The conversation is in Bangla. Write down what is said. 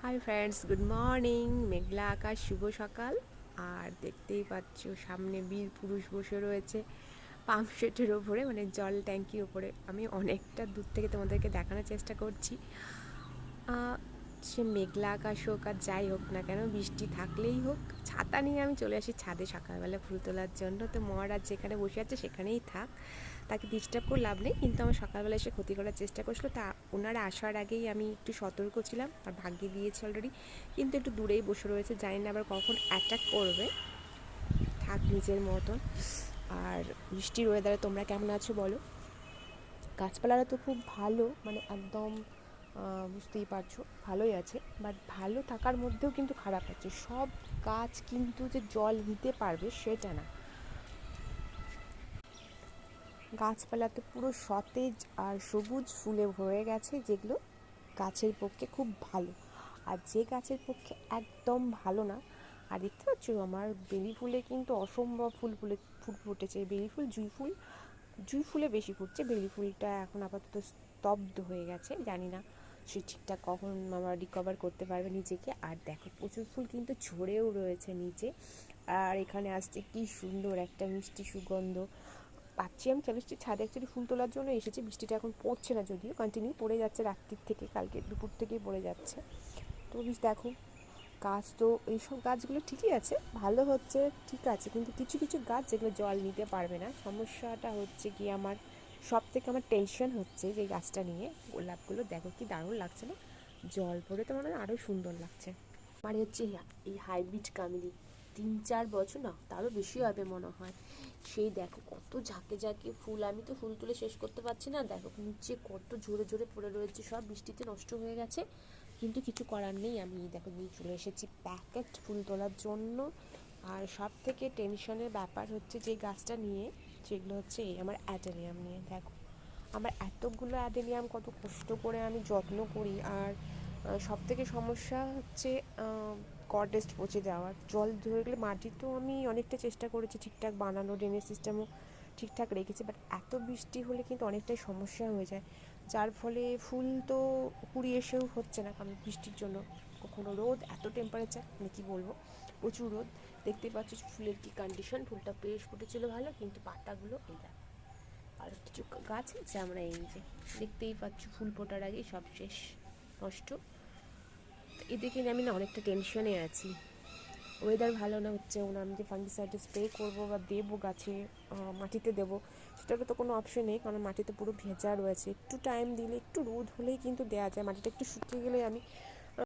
High friends, good morning. মেঘলা আকাশ, শুভ সকাল। আর দেখতেই পাচ্ছ সামনে বীর পুরুষ বসে রয়েছে পাম্প সেটের ওপরে, মানে জল ট্যাঙ্কির ওপরে। আমি অনেকটা দূর থেকে তোমাদেরকে দেখানোর চেষ্টা করছি। সে মেঘলা আকাশ হোক আর যাই হোক না কেন, বৃষ্টি থাকলেই হোক, ছাতা নিয়ে আমি চলে আসি ছাদে সকালবেলা ফুল তোলার জন্য। তো মহারাজ যেখানে বসে আছে সেখানেই থাক, তাকে ডিস্টার্ব করে লাভ নেই। কিন্তু আমার সকালবেলা এসে ক্ষতি করার চেষ্টা করছিল, তা ওনারা আসার আগেই আমি একটু সতর্ক ছিলাম আর ভাগিয়ে দিয়েছি অলরেডি। কিন্তু একটু দূরেই বসে রয়েছে, জানি না আবার কখন অ্যাটাক করবে। থাক নিজের মতন। আর বৃষ্টির ওয়েদারে তোমরা কেমন আছো বলো? গাছপালারা তো খুব ভালো, মানে একদম বুঝতেই পারছো ভালোই আছে, বাট ভালো থাকার মধ্যেও কিন্তু খারাপ আছে। সব গাছ কিন্তু যে জল নিতে পারবে সেটা না। গাছপালাতে পুরো সতেজ আর সবুজ ফুলে ভরে গেছে, যেগুলো গাছের পক্ষে খুব ভালো। আর যে গাছের পক্ষে একদম ভালো না, আর দেখতে পাচ্ছ আমার বেলি ফুলে কিন্তু অসম্ভব ফুল ফুটেছে। বেলি ফুল, জুঁই ফুলে বেশি ফুটছে। বেলি ফুলটা এখন আপাতত স্তব্ধ হয়ে গেছে, জানি না সে ঠিকঠাক কখন আমার রিকভার করতে পারবে নিজেকে। আর দেখো প্রচুর ফুল কিন্তু ঝরেও রয়েছে নিচে। আর এখানে আসছে কি সুন্দর একটা মিষ্টি সুগন্ধ পাচ্ছি। আমি চলে এসেছি ছাদে, অ্যাকচুয়ালি ফুল তোলার জন্য এসেছি। বৃষ্টিটা এখন পড়ছে না, যদিও কন্টিনিউ পড়ে যাচ্ছে রাত্রির থেকে, কালকে দুপুর থেকেই পড়ে যাচ্ছে। তো দেখো গাছ তো, এইসব গাছগুলো ঠিকই আছে, ভালো হচ্ছে, ঠিক আছে। কিন্তু কিছু কিছু গাছ যেগুলো জল নিতে পারবে না, সমস্যাটা হচ্ছে কি আমার, সব থেকে আমার টেনশন হচ্ছে যে গাছটা নিয়ে। গোলাপগুলো দেখো কি দারুণ লাগছে না? জল পড়ে তো মনে হয় আরও সুন্দর লাগছে। মানে হচ্ছে এই হাইব্রিড কামিনী 3-4 বছর না, তারও বেশি হবে মনে হয়। সেই দেখো কত ঝাঁকে ঝাঁকে ফুল, আমি তো ফুল তুলে শেষ করতে পারছি না। দেখো নিচে কত জোরে জোরে পড়ে রয়েছে, সব বৃষ্টিতে নষ্ট হয়ে গেছে। কিন্তু কিছু করার নেই, আমি দেখো নিয়ে চলে এসেছি প্যাকেট ফুল তোলার জন্য। আর সব থেকে টেনশনের ব্যাপার হচ্ছে যে গাছটা নিয়ে, যেগুলো হচ্ছে এই আমার অ্যাডেনিয়াম নিয়ে। দেখো আমার এতগুলো অ্যাডেনিয়াম কত কষ্ট করে আমি যত্ন করি। আর সব থেকে সমস্যা হচ্ছে কর্ডেস্ট পচে যাওয়ার। জল ধরে গেলে, মাটি তো আমি অনেকটা চেষ্টা করেছি ঠিকঠাক বানানো, ড্রেনেজ সিস্টেমও ঠিকঠাক রেখেছি, বাট এত বৃষ্টি হলে কিন্তু অনেকটাই সমস্যা হয়ে যায়। যার ফলে ফুল তো কুড়ি এসেও হচ্ছে না, কারণ বৃষ্টির জন্য। কখনো রোদ, এত টেম্পারেচার, মানে কী বলবো, প্রচুর রোদ। দেখতেই পাচ্ছ ফুলের কি কন্ডিশন। ফুলটা বেশ ফুটেছিল ভালো, কিন্তু পাতাগুলো এই দেখ। আর কিছু গাছ আছে আমরা এই যে দেখতেই পাচ্ছ ফুল ফোটার আগেই সব শেষ, নষ্ট। এদিকে আমি না অনেকটা টেনশনে আছি। ওয়েদার ভালো না হচ্ছে, ওনা আমি যে ফাঙ্গিসাইড স্প্রে করবো বা দেবো গাছে, মাটিতে দেবো, সেটারও তো কোনো অপশন নেই, কারণ মাটিতে পুরো ভেজা রয়েছে। একটু টাইম দিলে, একটু রোদ হলেই কিন্তু দেওয়া যায়। মাটিটা একটু শুকিয়ে গেলে আমি